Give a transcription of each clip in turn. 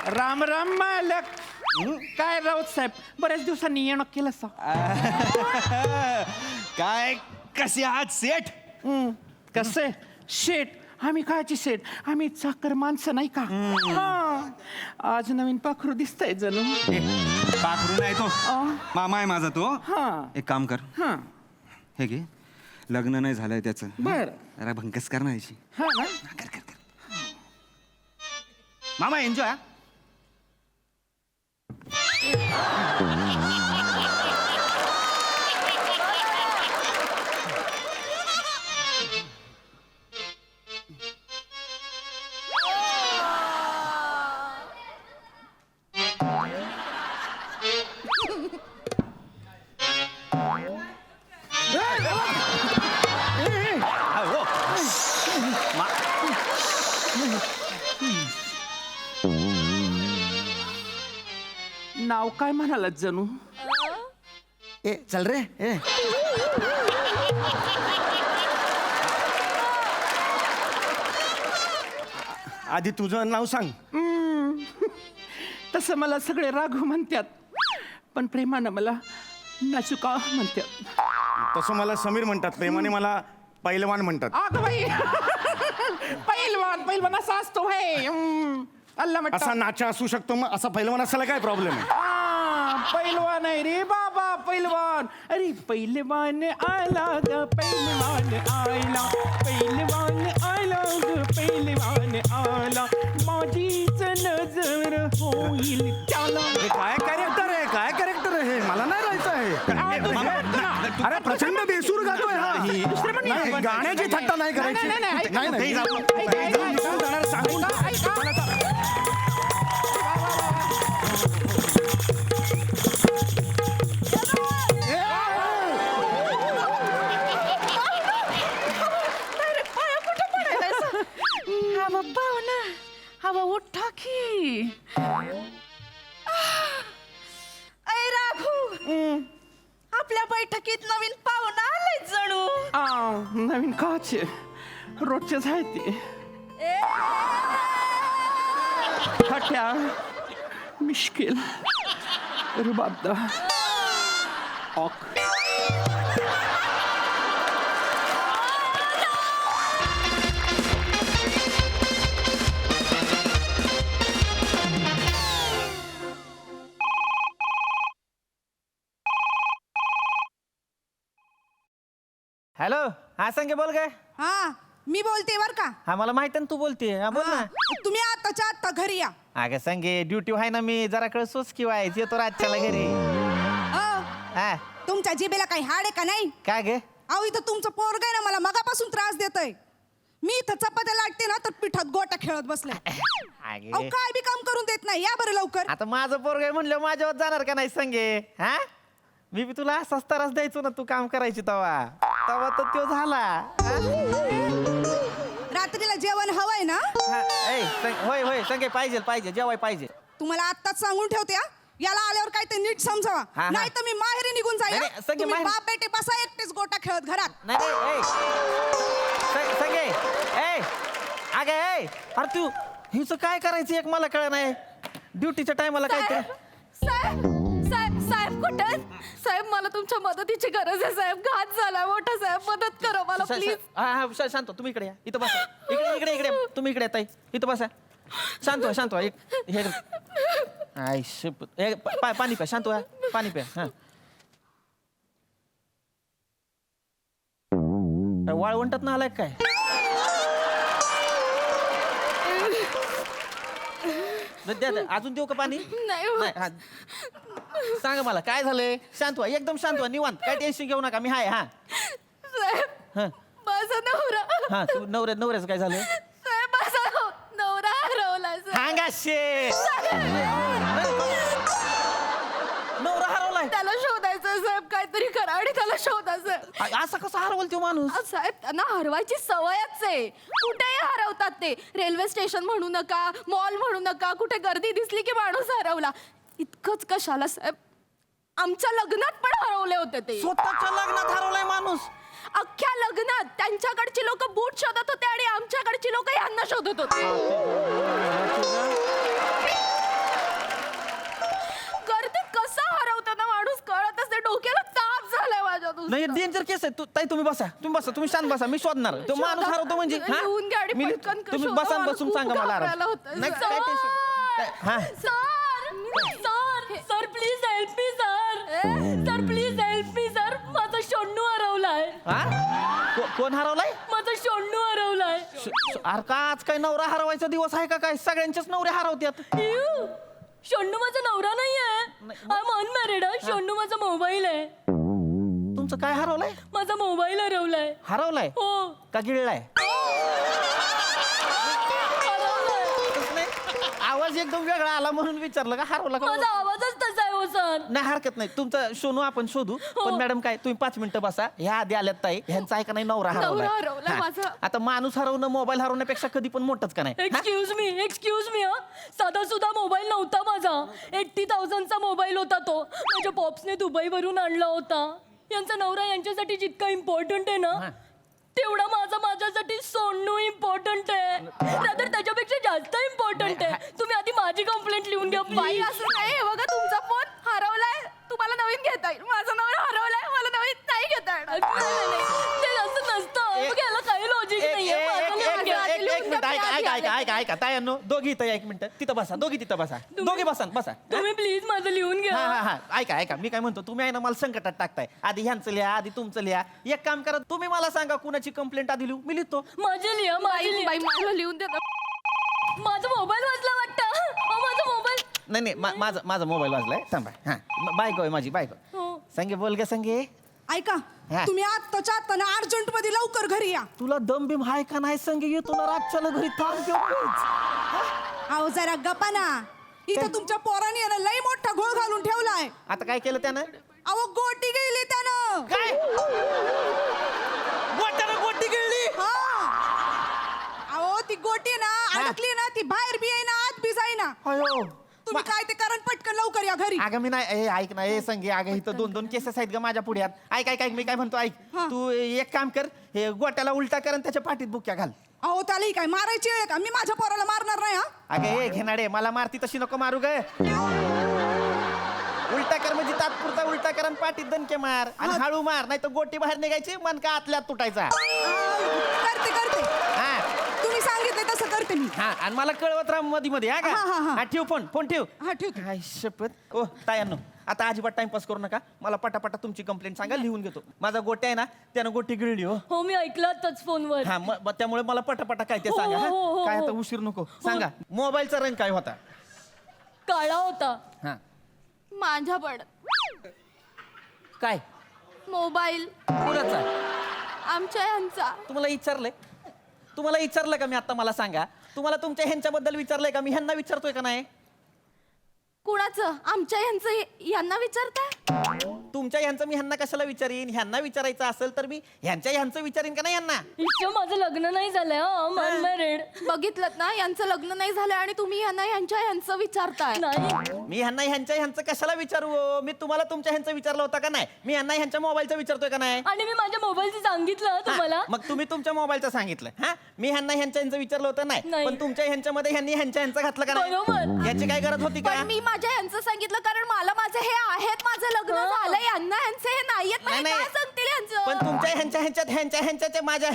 राम राम मालक. काय राऊत साहेब, बऱ्याच दिवसांनी येणं केलं सा. काय कसे आहात सेठ? कसे शेठ? आम्ही कायची शेठ, आम्ही चाकर माणसं नाही का. हा. आज नवीन पाखरू दिसतंय जणू. पाखरू नाही तो, मामा आहे माझा तो. हा. एक काम कर, हा हे घे. लग्न नाही झालंय त्याचं. बर. जरा भंकस कर ना याची. हा ना. कर कर कर. मामा एन्जॉय. नाव काय म्हणालात जणू? ए चल रे ए. आधी तुझं नाव सांग. तसं मला सगळे राघू म्हणतात, पण प्रेमानं मला नाचुका म्हणतात. तसं मला समीर म्हणतात, प्रेमाने मला पैलवान म्हणतात. अगं बाई. पैलवान पैलवान असा असतो व्हय. अल्ला म्हटलं. असा नाचा असू शकतो, मग असा पैलवान असायला काय प्रॉब्लेम आहे? पैलवान आहे रे बाबा, पैलवान. अरे पैलवान आला ग, पैलवान आला, पैलवान आला ग, पैलवान आला, माझीच नजर होईल त्याला. हे काय कॅरेक्टर आहे, काय कॅरेक्टर आहे हे? मला नाही राहायचं आहे. अरे प्रचंड बेसूर गातोय हा. नाही, गाण्याची थट्टा नाही करायची. नाही नाही जाणार सांगून. हवा उठा की. ऐ राघू, आपल्या बैठकीत नवीन पाहुणा आले जणू. नवीन काचे रोजचेच आहे ते. खट्या मिश्किल रुबाबदा ऑक. हॅलो, हा संगे बोल काय. हा मी बोलते बर का. हा मला माहिती ना तू बोलते. हा बोल ना. तुम्ही आताच्या आता घरी या. अगं संगे ड्युटी आहे ना, मी जरा कळ सोच किंवा येतो रातच्याला घरी. हा तुमच्या जिबेला काही हाड आहे का नाही? काय गे? अहो इथं तुमचं पोरग आहे ना, मला मगापासून त्रास देतय. मी इथं चपात्या लाटते ना, तर पिठात गोटा खेळत बसले. अहो अगे काय बी काम करून देत नाही. या बरं लवकर. आता माझं पोरग आहे म्हणलं माझ्यावर जाणार का नाही संगे? हा मी बी तुला असाच त्रास द्यायचो ना, तू काम करायची तवा तवा तर तो झाला. रात्रीला जेवण हवंय ना? होय होय संगे पाहिजे पाहिजे जेवाय पाहिजे. तुम्हाला आत्ताच सांगून ठेवते. याला आल्यावर काय ते नीट समजावा, हा. नाही तर मी माहेरी निघून नाही, जाईल. संगे तुम्ही माहेर- बाप बेटे बसा एकटेच गोटा खेळत घरात. नाही संगे अगे अरे तू हिच काय करायचं एक मला कळ नाही. ड्युटीच्या टायमाला काय ते. साहेब साहेब साहेब कुठे आहेत? साहेब मला तुमच्या मदतीची गरज आहे साहेब. घात झाला मोठा साहेब, मदत करा मला प्लीज. हा शांत तुम्ही इकडे या. इथं बसा. इकडे इकडे इकडे तुम्ही इकडे ताई इथं बसा. शांत व्हा एक हे आय शपथ. पाणी प्या. शांत व्हा. पाणी प्या. हा वाळवंटात ना आलाय काय? अजून देऊ का पाणी? नाही हो. हा. सांगा मला काय झालंय. शांत व्हा. एकदम शांत व्हा. निवांत. काय टेन्शन घेऊ नका. मी हाय. हा साहेब हा माझा नवरा. हा तू नवऱ्याचं काय झालं? साहेब माझा नवरा हरवला साहेब. हांगा शे नवरा हरवलाय. त्याला शोधायचं साहेब, काहीतरी करा आणि त्याला शोधा साहेब. असं कसं हरवल तो माणूस? साहेब त्यांना हरवायची सवयच आहे. कुठेही हरवतात ते. रेल्वे स्टेशन म्हणू नका, मॉल म्हणू नका, कुठे गर्दी दिसली की माणूस हरवला. इतकंच कशाला साहेब, आमच्या लग्नात पण हरवले होते ते. स्वतःच्या लग्नात हरवलाय माणूस. अख्ख्या लग्नात त्यांच्याकडची लोक बूट शोधत होते आणि आमच्याकडची लोक यांना शोधत होते. नाही डेंजर केस आहे ताई तुम्ही बसा तुम्ही शांत बसा मी शोधणार तो माणूस हरवतो म्हणजे हा? लिहून घ्या आणि मी लिह- पटकन तुम्ही शोधा, बसा आणि मला बसून खूप सांगा मला घाबरायला आराम. होतं. नाही काय tension- हा sir please help me sir please help me sir माझा शोन्नू हरवलाय हा कोण हरवलाय माझा शोन्नू हरवलाय अरे का आज काय नवरा हरवायचा दिवस आहे का काय सगळ्यांच्याच नवरे हरवत्यात इव, शोन्नू माझा नवरा नाहीये आय एम अनमॅरिड शोन्नू माझा मोबाईल आहे तुमचं काय हरवलंय माझा मोबाईल हरवलाय हरवलाय हो का गिळलाय हरवलाय तसं नाही. आवाज एकदम वेगळा आला म्हणून विचारलं का हरवला का माझा आवाजच तसा आहे हो सर नाही हरकत नाही तुमचं शोनू आपण शोधू पण मॅडम काय तुम्ही 5 मिनिटं बसा ह्या आधी आल्यात ताई ह्यांचा आहे का नाही नवरा हरवलाय हरवलाय माझा. हा. आता माणूस हरवणं मोबाईल हरवण्यापेक्षा कधी पण मोठंच का नाही हा? एक्सक्यूज मी साधा सुद्धा मोबाईल नव्हता माझा 80,000चा मोबाईल होता तो माझ्या पॉप्सने दुबईवरून आणला होता यांचा नवरा यांच्यासाठी जितका इम्पॉर्टंट आहे ना तेवढा माझ्यासाठी सोनू इम्पॉर्टंट आहे रादर त्याच्यापेक्षा जास्त इम्पॉर्टंट आहे तुम्ही आधी माझी कंप्लेंट लिहून घ्या बाई please. असं नाही हे बघा तुमचा फोन हरवलाय तुम्हाला नवीन घेता येईल माझा नवरा हरवलाय मला नवीन नाही घेता येणार नाही, ते असं नसतं एक- मग याला काही लॉजिक नाहीये माझं लिहून घ्या. एक मिनिट ऐका तायांनो दोघी इथं या, एक मिनिट तिथं बसा दोघी तिथं बसा दोघी बसा तुम्ही प्लीज माझं लिहून घ्या हा ऐका मी काय म्हणतो तुम्ही आहे ना मला संकटात टाकताय आधी ह्यांचं लिहा आधी तुमचं लिहा एक काम करा तुम्ही मला सांगा कुणाची कंप्लेंट आधी लिहू मी लिहितो माझे लिहा बाई मला लिहून देता माझा मोबाईल वाजला वाटतं माझा मोबाईल नाही माझा मोबाईल वाजलाय थांबा हा बायको आहे माझी बायको हो. संगे बोल ग संगे ऐका हा. तुम्ही आत्ताच्या आत्ता ना अर्जंट मध्ये लवकर घरी या तुला दम बिम हाय का नाही संगे येतो ना रातच्याला घरी थांब अहो जरा गप्पा ना इथं तुमच्या पोराने आहे ना लई मोठा घोळ घालून ठेवलाय आता काय केलं त्यानं अहो गोटी गेली त्यानं काय गोट्यानं गोटी गिळली हा अहो ती गोटी ना अडकली ना ती बाहेर बी ना आत बी जाईना अयो तुम्ही काय ते कारण पटकन लवकर या घरी अगं मी नाही ऐक ना संगे अगं इथं 2 केसेस आहेत ग माझ्या पुढ्यात ऐक मी काय म्हणतो ऐक हा. तू एक काम कर हे गोट्याला उलटा कर आणि त्याच्या पाठीत बुक्या घाल अहो त्याला ही काय मारायची वेळ आहे का मी माझ्या पोराला मारणार नाही हा अगं हे घेणारे मला मारती तशी नको मारू ग उलटा कर म्हणजे तात्पुरता उलटा कर आणि पाठीत दणके मार आणि हळू मार नाही तर गोटी बाहेर निघायची मन का आतल्यात तुटायचा करते हा तुम्ही सांगितले तसं करते मी हा आणि मला कळवत राहा मध्ये हा का हा. हा ठेव फोन ठेव हा ठेव काय शपथ ओ तायांनो आता अजिबात टाइमपास करू नका मला पटापटा तुमची कंप्लेंट सांगा लिहून घेतो माझा गोट्या आहे ना त्यानं गोटी गिळली हो हो मी ऐकलं टच फोनवर हा मग त्यामुळे मला पटापटा काय ते हो, सांगा हा? हो, हो, काय हो. आता उशीर नको सांगा मोबाईलचा रंग काय होता काळा होता हा माझ्या पण काय मोबाईल कुणाचा आमच्या यांचा तुम्हाला विचारलं का मी आता मला सांगा तुम्हाला तुमच्या ह्यांच्याबद्दल विचारलंय का मी ह्यांना विचारतोय का नाही कुणाचं आमच्या यांचं यांना विचारताय तुमच्या ह्यांचं मी ह्यांना कशाला विचारीन ह्यांना विचारायचं असेल तर मी ह्यांचं विचारीन का नाही ह्यांना इच्छा माझं लग्न नाही झालंय अनमॅरिड बघितलं ना यांचं लग्न नाही झालं आणि तुम्ही यांना यांचं विचारताय नाही मी ह्यांना ह्यांचं कशाला विचारू हो? मी तुम्हाला तुमच्या ह्यांचं विचारलं होतं का नाही मी ह्यांना ह्यांच्या मोबाईलचं विचारतोय का नाही आणि मी माझ्या मोबाईलचं सांगितलं तुम्हाला हा, मग तुम्ही तुमच्या मोबाईलचं सांगितलं हा मी ह्यांना ह्यांचं विचारलं होतं नाही नाही. पण तुमच्या ह्यांच्यामध्ये ह्यांनी ह्यांचं घातलं का नाही बरोबर. याची काय गरज होती का पण मी माझ्या यांचं सांगितलं कारण मला माझं हे आहेत माझं लग्न हा. झालं यांना यांचे हे नाहीयेत नाही, म्हणजे नाही. काय सांगतील यांचं पण तुमच्या ह्यांच्या माझ्या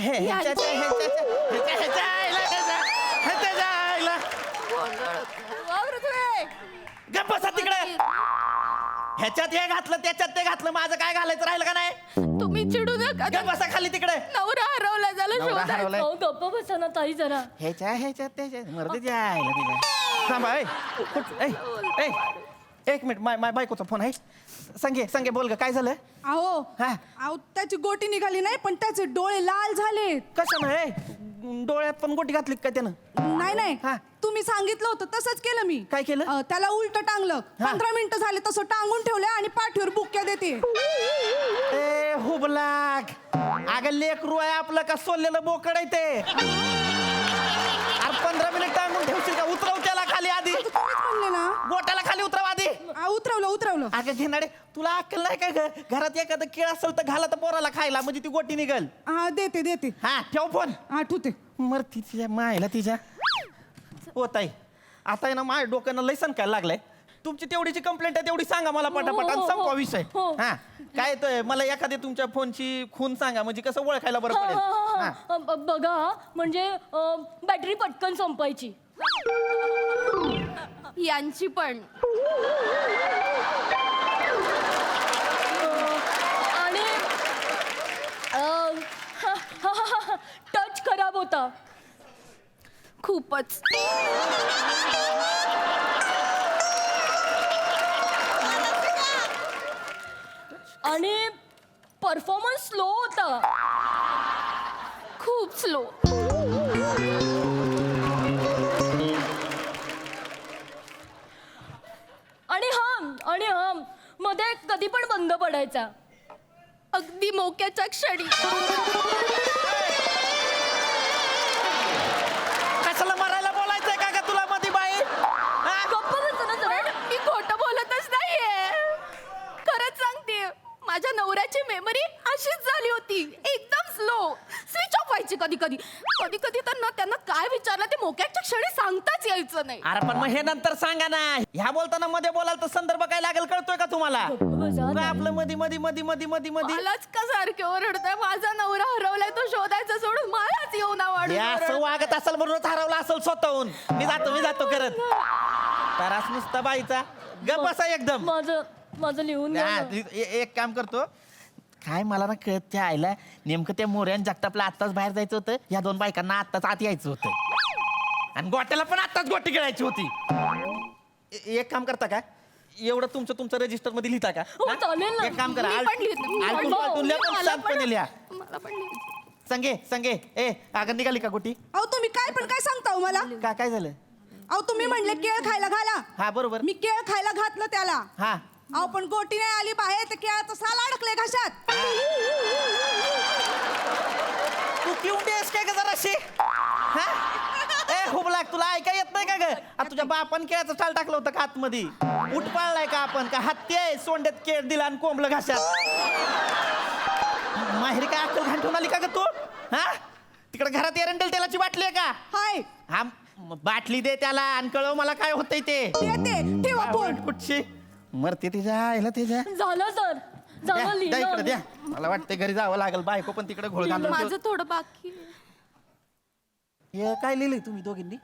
गप्प बसा तिकडे ह्याच्यात हे घातलं त्याच्यात ते घातलं माझं काय घालायचं राहिलं का नाही तुम्ही चिडू नका गप्प बसा खाली तिकडे नवरा हरवला झाला नवरा शोधायचं. हरवलाय. हो गप्प बसा ना ताई जरा ह्याच्यात त्याच्यात मरते जायला तिच्या थांबा एक मिनिट माय बायकोचा फोन आहे संगे बोल ग काय झालं अहो हा. अहो त्याची गोटी निघाली नाही पण त्याचे डोळे लाल झाले कसं नाही डोळ्यात पण गोटी घातली का त्यानं नाही हा. तुम्ही सांगितलं होतं तसंच केलं मी काय केलं? त्याला उलट टांगलं 15 मिनिटं झाले तसं टांगून ठेवलं आणि पाठीवर बुक्क्या देते ए हुबलाक अगं लेकरू आहे आपलं का सोललेलं बोकड आहे ते अरे 15 मिनिट टांगून ठेवशील का उतरव त्याला खाली आधी तुम्हीच म्हणले ना गोट्याला खाली उतरव आधी उतरवलं अगं घेणारे तुला अक्कल नाही काय ग घरात एखादं केळ असेल तर घाला तर पोराला खायला म्हणजे ती गोटी निघल हा देते हा ठेव फोन आठवते मरती तिच्या मायला तिच्या हो ताई आता आहे ना माझ्या डोक्यानं लय सणकायला लागलाय तुमची तेवढीची कंप्लेंट आहे तेवढी सांगा मला पटापट आणि संपवा विषय. हा काय येतोय मला एखादी तुमच्या फोनची खून सांगा म्हणजे कसं ओळखायला बरं पडेल. हा. बघा म्हणजे बॅटरी पटकन संपायची. यांची पण. आणि टच खराब होता. खूपच. आणि परफॉर्मन्स स्लो होता. खूप स्लो. आणि हा मध्ये कधी पण बंद पडायचा. अगदी मोक्याच्या क्षणी. कशाला मारायला बोलायचंय का ग तुला मधी बाई. गप्प बसा ना जरा. मी खोटं बोलतच नाहीये. खरंच सांगते माझ्या नवऱ्याची मेमरी अशीच झाली होती. एकदम स्लो. स्विच ऑफ व्हायची कधी कधी. कधी कधी तर ना त्यांना काय विचारलं ते मोक्याच्या क्षणी सांगताच यायचं नाही. अरे पण मग हे नंतर सांगा ना. ह्या बोलताना मध्ये बोलाल तर संदर्भ काय लागेल कळतोय का तुम्हाला. काय आपलं मधी मधी मधी मधी मधी मधी मलाच का सारखे ओरडताय. माझा नवरा हरवलाय तो शोधायचा सोडून मलाच येऊ ना हे असं वाढून. वागत असेल म्हणूनच हरवला असेल स्वतःहून. मी जातो करत. तरास नुसता बाईचा गप बसा एकदम. माझं लिहून घ्या हा, ना. एक काम करतो काय मला ना कळत त्या आईला नेमकं त्या मोऱ्यान जगतापला आत्ताच बाहेर जायचं होतं. या दोन बायकांना आत्ताच आत यायचं होतं आणि गोट्याला पण आत्ताच गोटी खेळायची होती. एक काम करता का एवढं तुमचं रजिस्टर मध्ये लिहिता का. हो, चालेल ना. एक काम करा मी पण लिहिते. मी पण आलटून लिहिते. पालटून लिहा, पण मला शांतपणे लिहा. मला पण लिहायचं. संगे ए अगं निघाली का गोटी. अहो तुम्ही काय पण काय सांगता हो मला. काय झालं. अहो तुम्ही म्हणले केळ खायला घाला. हा बरोबर. मी केळ खायला घातलं त्याला. हा अहो पण गोटी नाही आली बाहेर तर केळाचं साल अडकलंय घशात. तू पिऊन देस काय का जराशी. ए हुबलाक तुला ऐका येत नाही का ग. आता तुझ्या बापान केळाचं टाल टाकलं होतं का आतमध्ये. उठ पाळलाय का आपण का हत्ती आहे सोंड्यात केळ दिला आणि कोंबलं घाशात. माहेरी काय अक्कल घाण ठेवून आली का ग तू. हा तिकडे घरात एरंडेल तेलाची बाटली आहे का. हाय हा बाटली दे त्याला आणि कळव मला काय होतंय ते. देते ठेवा फोन. कुठची मरते तिच्या आईला तिच्या. झालं सर द्या झालं द्या इकडे द्या. लिहिलं. मला वाटतं घरी जावं लागेल. बायको पण तिकडे घोळ घालून माझं थोडं बाकी आहे. हे काय लिहिलंय तुम्ही दोघींनी.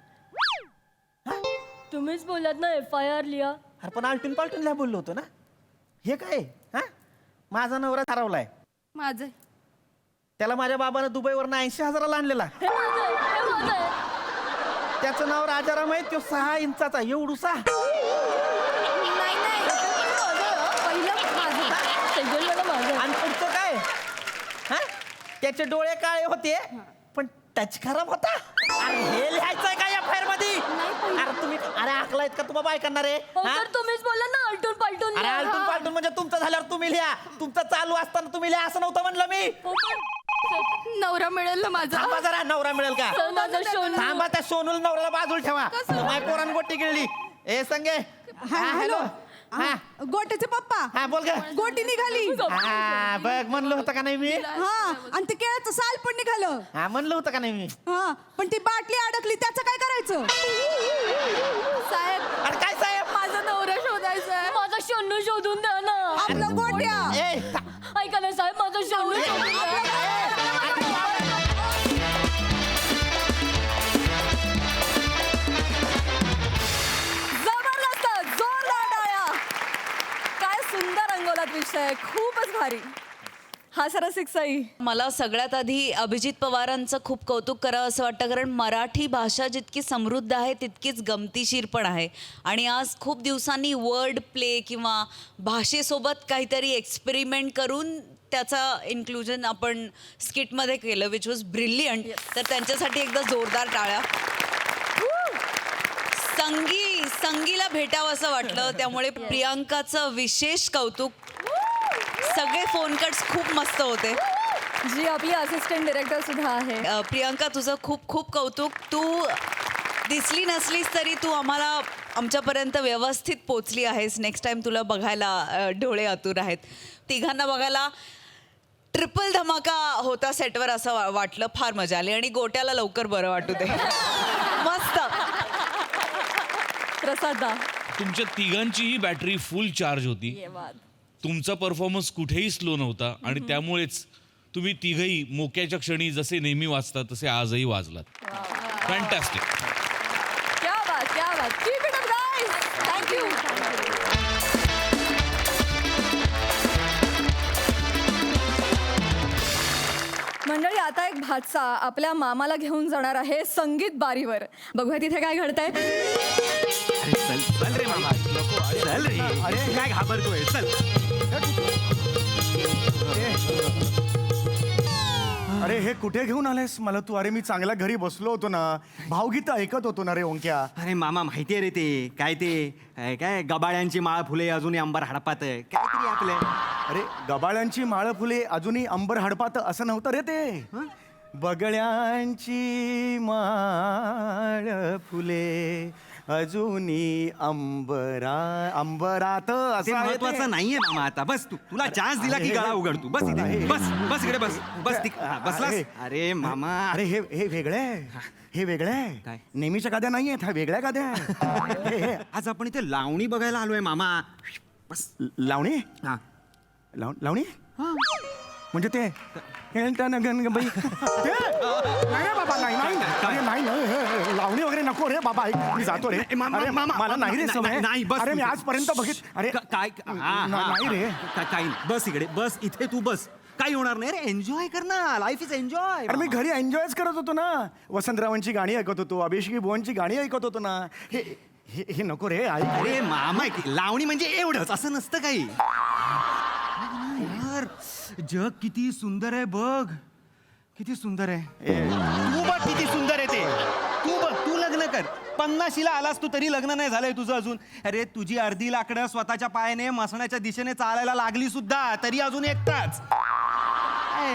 तुम्हीच बोललात ना FIR लिहा. अरे पण आलटून पालटून लिहा बोललो होतो ना. हे काय हा माझा नवरा हरवलाय. माझं त्याला माझ्या बाबानं दुबईवरनं 80,000ला आणलेला. हे माझं आहे. त्याचं नाव राजाराम आहे. तो 6 इंचाचा एवढूसा. नाही पहिलं माझं. सगळं माझं. आणि पुढचं काय हा त्याचे डोळे काळे होते पण टच खराब होता. अरे हे लिहायचंय का या फायर मध्ये. अरे तुम्ही अरे आकलायत का तुम्हाला बायकांना रे. हा? तर तुम्हीच बोलला ना आलटून पालटून अरे लिहा. आलटून पालटून म्हणजे तुमचं झाल्यावर तुम्ही लिहा. तुमचं चालू असताना तुम्ही लिहा असं नव्हतं म्हणलं मी. हो, पण नवरा मिळेल ना माझा. थांबा जरा नवरा मिळेल का. सर, माझं सोनू. थांबा त्या सोनूल नवऱ्याला बाजूला ठेवा. माय पोरान गोटी गिळली. ए संगे हा, हॅलो हा गोट्याचे पप्पा हा बोल ग. गोटी निघाली. हा बघ म्हणलं होतं का नाही मी. हा आणि ते केळाचं साल पण निघालं. हा म्हणलं होतं का नाही मी. हा पण ती बाटली अडकली त्याचं काय करायचं. साहेब अरे काय साहेब. माझा नवरा शोधायचा आहे. माझा शोनू शोधून द्या ना. आपलं गोट्या. ए ऐका ना साहेब माझा शोनू शोधून द्या. जबरदस्त जोरदार टाळ्या. काय सुंदर रंगवलात विषय. खूपच भारी. हा सरसिक सई. मला सगळ्यात आधी अभिजित पवारांचं खूप कौतुक करावं असं वाटतं कारण मराठी भाषा जितकी समृद्ध आहे तितकीच गमतीशीर पण आहे आणि आज खूप दिवसांनी वर्ड प्ले किंवा भाषेसोबत काहीतरी एक्सपेरिमेंट करून त्याचा इन्क्लुजन आपण स्किटमध्ये केलं विच वॉज ब्रिलियंट. तर त्यांच्यासाठी एकदा जोरदार टाळ्या. संगीला भेटावं असं वाटलं त्यामुळे प्रियांकाचं विशेष कौतुक. सगळे फोन कट्स खूप मस्त होते. जी आपली असिस्टंट डिरेक्टर सुद्धा आहे. प्रियांका तुझं खूप खूप कौतुक. तू दिसली नसलीस तरी तू आम्हाला आमच्यापर्यंत व्यवस्थित पोचली आहेस. नेक्स्ट टाइम तुला बघायला डोळे आतुर आहेत. तिघांना बघायला ट्रिपल धमाका होता सेटवर असं वाटलं. फार मजा आली आणि गोट्याला लवकर बरं वाटू दे. मस्त. प्रसादा तुमच्या तिघांचीही बॅटरी फुल चार्ज होती. ये बात. तुमचा परफॉर्मन्स कुठेही स्लो नव्हता आणि त्यामुळेच तुम्ही तिघही मोक्याच्या क्षणी जसे नेहमी वाचता तसे आजही वाजलात. फॅन्टॅस्टिक. क्या बात. Keep it up, guys. Thank you. मंडळी, आता एक भाचा आपल्या मामाला घेऊन जाणार आहे संगीत बारीवर. बघूया तिथे काय घडतंय. चल चल रे मामा चल रे. अरे काय घाबरतोय, चल. अरे हे कुठे घेऊन आलेस मला तू? अरे मी चांगल्या घरी बसलो होतो ना, भावगीत ऐकत होतो ना रे ओंक्या. अरे मामा माहितीये रे ते काय गबाळ्यांची माळ फुले अजूनही अंबर हडपात काहीतरी आपले. अरे गबाळ्यांची माळ फुले अजूनही अंबर हडपात असं नव्हतं रे ते. बगळ्यांची माळ फुले अजूनही अंबरात ते असं आहे महत्वाचं ते. नाहीये मामा आता. बस तू, तुला चान्स दिला की गळा उघड तू. बस इथे. बस इकडे बस बसलास. अरे मामा अरे हे वेगळं आहे. हे वेगळं आहे. काय? नेहमीच्या गाद्या नाही आहेत, ह्या वेगळ्या गाद्या आहेत. हे आज आपण इथे लावणी बघायला आलोय मामा. बस. लावणी हा लावणी म्हणजे ते बाई ते? नाही रे बाबा, नाही अरे नाही लावणी वगैरे नको रे बाबा. ऐक, मी जातो रे. अरे मला नाही रे सवय. नाही, बस अरे मी इथे. आजपर्यंत बघित. अरे काय नाही रे. काही बस इकडे बस इथे तू बस. काही होणार नाही रे. एन्जॉय कर ना. Life is enjoy. अरे मी घरी एन्जॉयच करत होतो ना. वसंतरावांची गाणी ऐकत होतो, अभिषेकी बुवांची गाणी ऐकत होतो ना. हे नको रे. ऐक. अरे मामा लावणी म्हणजे एवढंच, असं नसतं काही. यार जग किती सुंदर आहे बघ. किती सुंदर आहे. तू बघ किती सुंदर आहे ते. तू बघ, तू लग्न कर. 50शीला आलास तू तरी लग्न नाही झालंय तुझं अजून. अरे तुझी अर्धी लाकडं स्वतःच्या पायाने मसणाच्या दिशेने चालायला लागली सुद्धा तरी अजून एकटाच.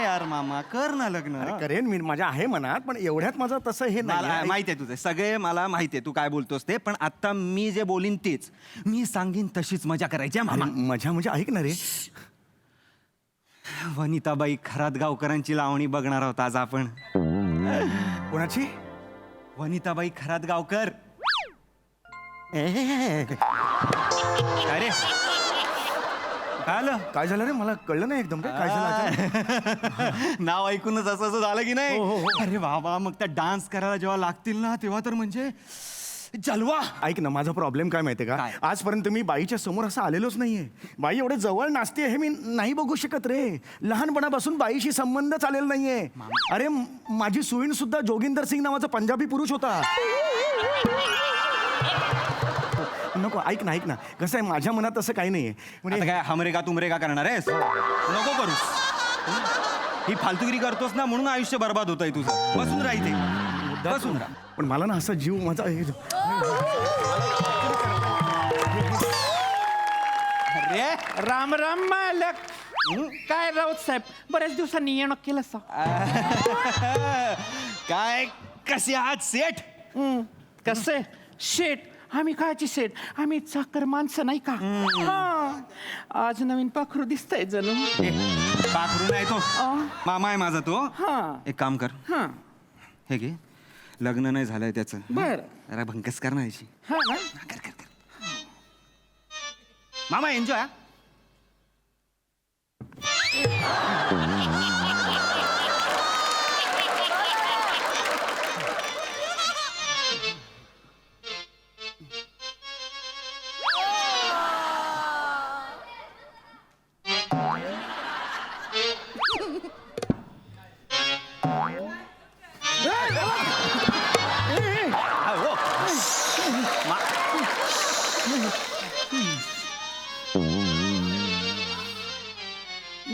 यार मामा कर ना लग्न. करेन मी, माझ्या आहे मनात, पण एवढ्यात माझं तसं हे मला नाही. माहिती आहे तुझे सगळे. मला माहिती आहे तू काय बोलतोस ते. पण आता मी जे बोलीन तेच. मी सांगीन तशीच मजा करायची आहे मामा. मजा म्हणजे ऐक ना रे. वनिताबाई खरातगावकरांची लावणी बघणार आहोत आज आपण. कोणाची? वनिताबाई खरातगावकर. ए, काय रे काय आलं? काय झालं रे? मला कळलं नाही एकदम. काय झालं? नाव ऐकूनच असं असं झालं की नाही. अरे बाबा, मग त्या डान्स करायला जेव्हा लागतील ना तेव्हा तर म्हणजे जलवा. ऐक ना, माझा प्रॉब्लेम काय माहितीये का? काय? आजपर्यंत मी बाईच्या समोर असं आलेलोच नाहीये. बाई एवढे जवळ नाचते हे मी नाही बघू शकत रे. लहानपणापासून बाईशी संबंध चालेल नाहीये. अरे माझी सुईण सुद्धा जोगिंदर सिंग नावाचा पंजाबी पुरुष होता. नको, ऐक ना कसं आहे, माझ्या मनात असं काही नाहीये. म्हणजे काय हमरेगा तुमरेगा करणार आहेस? नको करूस. ही फालतुगिरी करतोस ना म्हणून आयुष्य बर्बाद होतंय तुझं. बसून राहायचे. बसून राहा. पण मला ना असा जीव माझा अरे राम राम मालक. काय राऊत साहेब, बऱ्याच दिवसांनी येणं केलं सा. काय कसे आहात सेठ? कसे शेट? आम्ही कायची सेट? आम्ही चाकर माणसं नाही का? हा. आज नवीन पाखरू दिसतंय जणू. पाखरू नाही तो मामा आहे माझा तो. हा. एक काम कर, हा. हे घे. लग्न नाही झालंय त्याचं. बरं. जरा भंकस कर ना याची. हा ना? कर मामा एन्जॉय.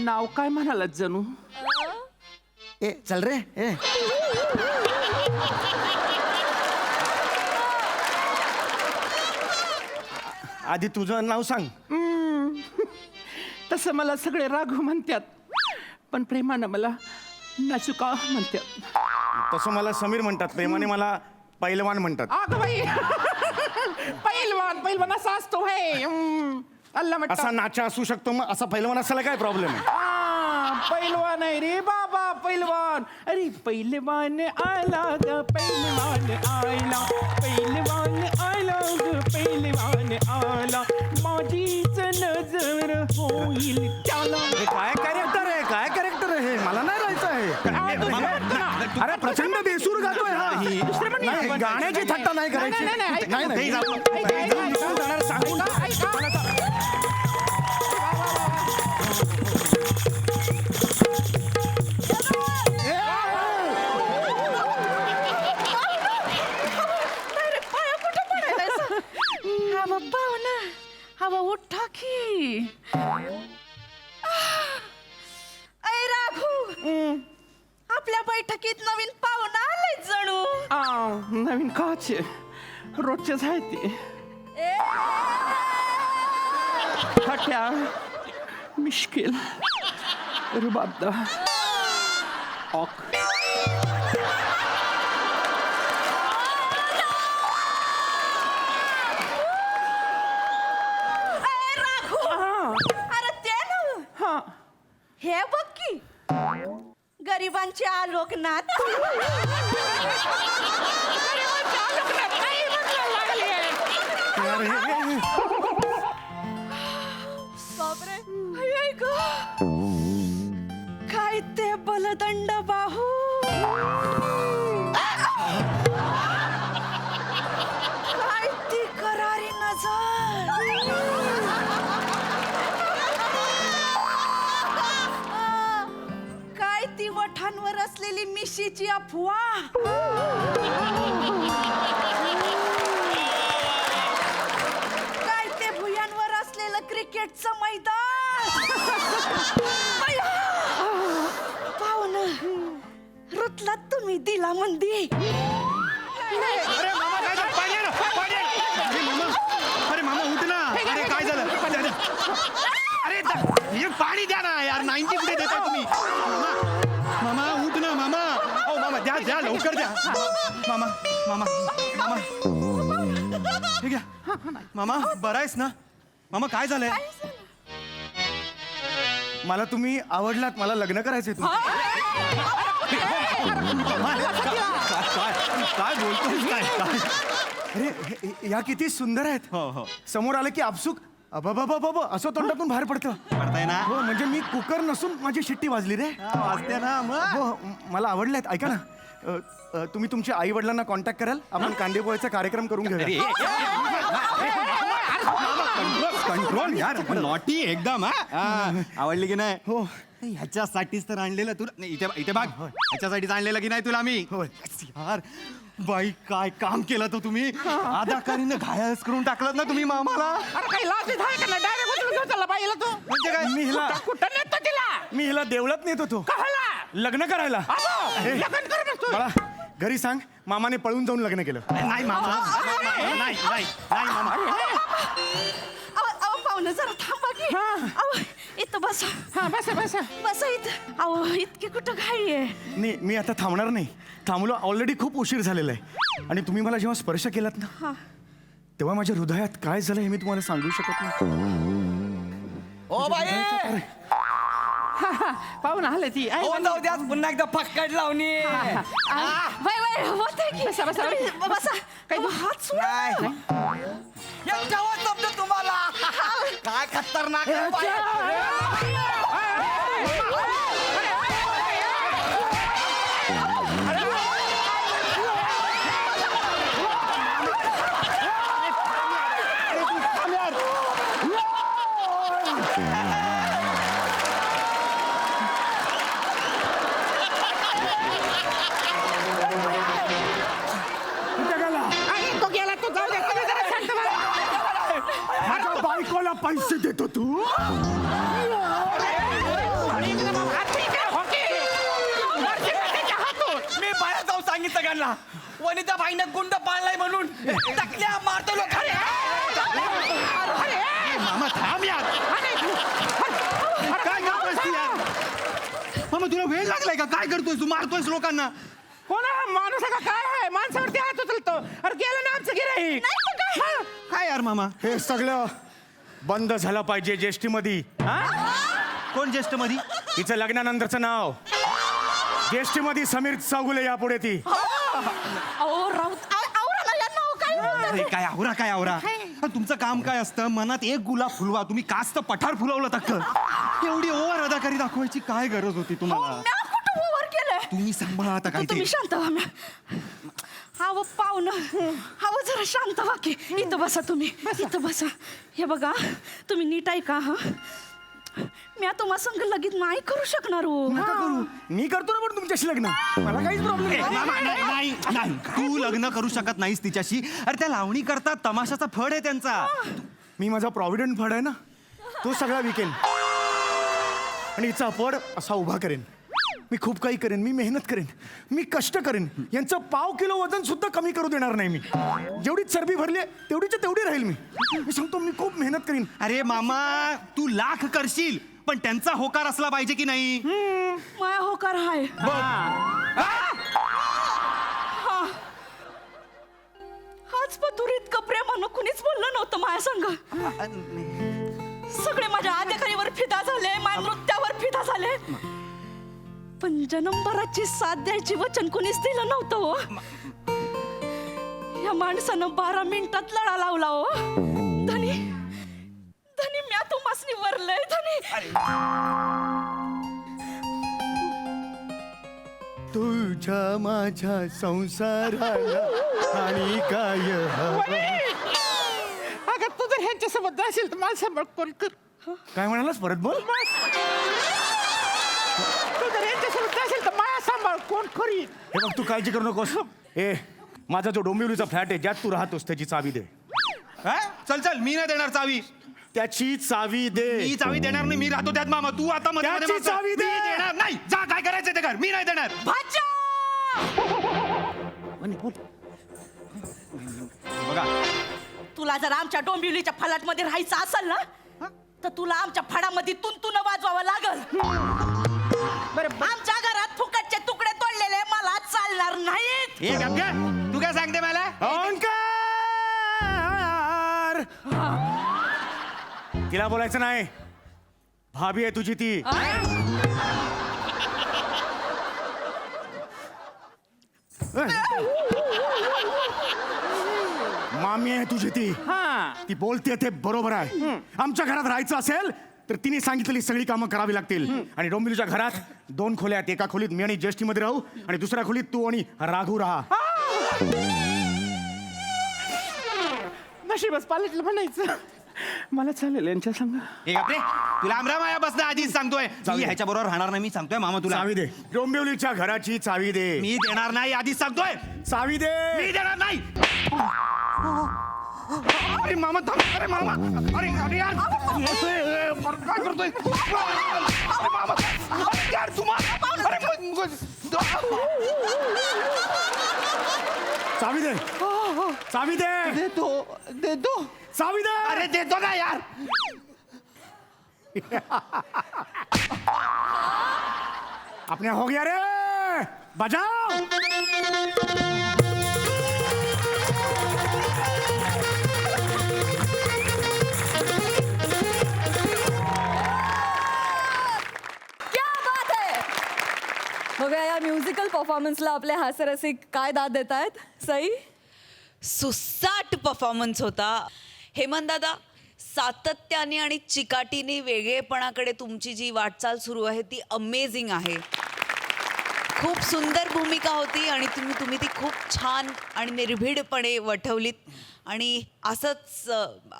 नाव काय म्हणाला जणू? ए चल रे. ए आधी तुझं नाव सांग. तसं मला सगळे राघू म्हणतात, पण प्रेमानं मला नाचुका म्हणतात. तसं मला समीर म्हणतात, प्रेमाने मला पैलवान म्हणतात. अगं बाई, पैलवान असा असतो हे. अल्ला असा नाचा असू शकतो, मग असा पैलवान असायला काय प्रॉब्लेम आहे? पैलवान आहे रे बाबा पैलवान. अरे पैलवान आला ग पैलवान आला, पैलवान आला ग पैलवान आला, माझीच नजर होईल त्याला. हे काय कॅरेक्टर आहे, काय कॅरेक्टर आहे हे? मला नाही राहायचं आहे. अरे प्रचंड बेसूर गातोय हा. नाही, गाण्याची थट्टा नाही करायची. नाही नाही सांगू का? हवा उठा की. ऐ राघू, आपल्या बैठकीत नवीन पाहुणा आलाय जणू. नवीन काचे रोजचेच आहे ते. खट्या मिश्किल रुबाबदा ऑक. अरे ते ना, हे बघ की गरिबांचे आलोकनाथ. बापरे, आई ग, काय ते बलदंड बाहू. काय ती करारी नजर. काय ती वठांवर असलेली मिशीची अफवा. काय ते भुयांवर असलेलं क्रिकेटचं मैदान. पाहुण रुतलात तुम्ही दिला मंदी. अरे मामा काय झालं? पाणी आण, पाणी आण. अरे मामा, अरे मामा उठ ना. अरे काय झालं? अरे हे पाणी द्या ना यार. 90 कुठे देता तुम्ही? मामा, मामा उठ ना मामा. ओ मामा द्या द्या लवकर द्या. मामा मामा मामा हे घ्या. मामा बरा आहेस ना? मामा काय झालंय? मला तुम्ही आवडलात, मला लग्न करायचंय तुम्ही. काय बोलतोस काय? अरे या किती सुंदर आहेत. हो हो समोर आलं की आपसुक अबाबाबाबा असं तोंडातून बाहेर पडतं. पडताय ना? हो म्हणजे मी कुकर नसून माझी शिट्टी वाजली रे. वाजते ना मग. हो मला आवडलेत. ऐका ना, तुम्ही तुमच्या आई वडिलांना कॉन्टॅक्ट कराल, आपण कांदेपोळ्याचा कार्यक्रम करून घेऊया. कंट्रोल यार, नॉटी एकदम. आवडली की नाही? हो. ह्याच्यासाठीच तर आणलेलं तुला. नाही, इथे इथे बघ, ह्याच्यासाठीच आणलेलं की नाही तुला मी. होय. यार बाई काय काम केलं तो तुम्ही. अदाकारीनं घायच करून टाकलं ना तुम्ही मामाला. अरे काही लाज आहे का ना? डायरेक्ट उचलून घेऊन चालला बाईला तो. म्हणजे काय? मी हिला कुठं नेतो तिला? मी हिला देवळात नेत होतो कहाला लग्न करायला. लग्न कर तू. बाळा घरी सांग मामाने पळून जाऊन लग्न केलं. नाही मामा, नाही नाही नाही मामा. अहो पाहुणं जरा थांबा की. अहो इथं बसा. हा बसा बसा. बसा इथं. अहो इतकी कुठं घाई आहे. मी आता थांबणार नाही. थांबलो, ऑलरेडी खूप उशीर झालेला आहे. आणि तुम्ही मला जेव्हा स्पर्श केलात ना, तेव्हा माझ्या हृदयात काय झालं हे मी तुम्हाला सांगू शकत नाही. ओ बाई, पाहून आले ती. जाऊ द्या, पुन्हा एकदा फक्कड लावणी. वय वय होतंय की. बसा, बसा. तुम्ही बसा. अहो, हात सोडा. तुम्हाला काय खतरनाक आहे बाई. बायकोला पैसे देतो तू. मी बाहेर जाऊ सांगितलं सगळ्यांना. वनिता बाईने गुंड पाळलाय म्हणून टाकल्या मारतो लोकांना. मामा थांब यार. काय करतोयस तू यार? मामा तुला वेळ लागलाय का? काय करतोयस तू? मारतोयस लोकांना. कोण माणूस आहे का काय आहे? माणसावरती हात उचलतो. अरे गेलं ना आमचं गिऱ्हाईक. काय यार मामा? हे सगळं बंद झालं पाहिजे. ज्येष्ठीमध्ये कोण ज्येष्ठ मध्ये? तिचं लग्नानंतरचं नाव ज्येष्ठीमध्ये समीर चौगुले यापुढे ती. अहो राऊत आवरा ना यांना, अहो, काय बोलताय? अरे काय आवरा काय आवरा. तुमचं काम काय असतं? मनात एक गुलाब फुलवा. तुम्ही कास्त पठार फुलवलं तक्क. एवढी ओव्हर अदाकारी दाखवायची काय गरज होती तुम्हाला? म्या कुठं ओव्हर केलंय? तुम्ही सांभाळा आता काय ते. तुम्ही शांत व्हा म्या. हाव पाहुणं, हाव जरा शांत व्हा की. इथं बसा तुम्ही, इथं बसा. हे बघा तुम्ही नीट ऐका हा. म्या तुम्हा संग लगीत नाही करू शकणार हो. नका करू. मी करतो ना पण तुमच्याशी लग्न. मला काहीच प्रॉब्लेम मामा, नाही नाही, तू लग्न करू शकत नाहीस तिच्याशी. अरे त्या लावणी करतात, तमाशाचा फड आहे त्यांचा. मी माझा प्रॉव्हिडंट फंड आहे ना, तो सगळा विकेन आणि हिचा फड असा उभा करेन. मी खूप काही करेन, मी मेहनत करेन, मी कष्ट करेन. यांचं 1/2 किलो वजन सुद्धा कमी करू देणार नाही मी. जेवढी चरबी भरली आहे तेवढीच्या तेवढी राहील मी. मी सांगतो मी खूप मेहनत करीन. अरे मामा, तू लाख करशील पण त्यांचा होकार असला पाहिजे की नाही? माया होकार हाय. हाच पतुरीत कप्रेमानं कुणीच बोललं नव्हतं माझ्या संग. सगळे माझ्या अधिकारीवर फिदा झाले, माझ्या नृत्यावर फिदा झाले, पण जन्मभराची साथ द्यायची वचन कुणीच दिलं नव्हतं हो. या माणसानं 12 मिनिटात लढा लावला हो. धनी धनी म्या तुम्हासनी वरलंय धनी. तुझ्या माझ्या संसाराला आणि काय अगं तू जर ह्यांच्यासोबत जाशील तर मला सांभाळ कोण कर. काय म्हणालास? परत बोल. तू जर ह्यांच्यासोबत जाशील तर माया सांभाळ कोण करीन. हे बघ, तू काळजी करू नकोस. माझा जो डोंबिवलीचा फ्लॅट आहे ज्यात तू राहतोस त्याची चावी दे. चल चल, मी नाही देणार चावी. त्याची चावी दे. मी चावी देणार नाही. मी राहतो त्यात मामा. तू आता मध्ये त्याची चावी दे. मी देणार नाही. जा, काय करायचं ते कर. मी नाही देणार. बघा, तुला जर आमच्या डोंबिवलीच्या फलाटमध्ये राहायचं असेल ना तर तुला आमच्या फडामध्ये तुंतुन वाजवावं लागल. आमच्या घरात फुकटचे तुकडे तोडलेले मला चालणार नाहीत. हे गप्पा, तू काय सांगते मला? ओंकार, तिला बोलायचं नाही. भाभी आहे तुझी ती. मामी आहे तुझी ती. ती बोलते ते बरोबर आहे. आमच्या घरात राहायचं असेल तर तिने सांगितलेली सगळी कामं करावी लागतील. आणि डोंबिवलीच्या घरात 2 खोल्या आहेत. एका खोलीत मी आणि ज्येष्ठीमध्ये राहू आणि दुसऱ्या खोलीत तू आणि राघू राहा. नशीबच पालटलं म्हणायचं. मला चालेल यांच्या संग. हे गप्पे, तुला आमरामाया बसणं आधीच सांगतोय. मी ह्याच्या बरोबर राहणार नाही. मी सांगतोय मामा तुला. चावी दे. डोंबिवलीच्या घराची चावी दे. मी देणार नाही. आधीच सांगतोय. चावी दे. मी देणार नाही. अरे मामा थांब. अरे मामा, अरे अरे यार, काय करतोय? अरे मामा, अरे यार तुम्हाला, अरे चावी दे. चावी दे. देतो चावी दे. अरे देतो ना यार. अपने हो गया रे. बजाओ. क्या बात है. बघा या म्युझिकल परफॉर्मन्सला आपले हास्यरसिक काय दाद देत आहेत. सई, सुसाट परफॉर्मन्स होता. हेमंत दादा, सातत्याने आणि चिकाटीने वेगळेपणाकडे तुमची जी वाटचाल सुरू आहे ती अमेझिंग आहे. खूप सुंदर भूमिका होती आणि तुम्ही ती खूप छान आणि निर्भीडपणे वठवलीत. आणि असंच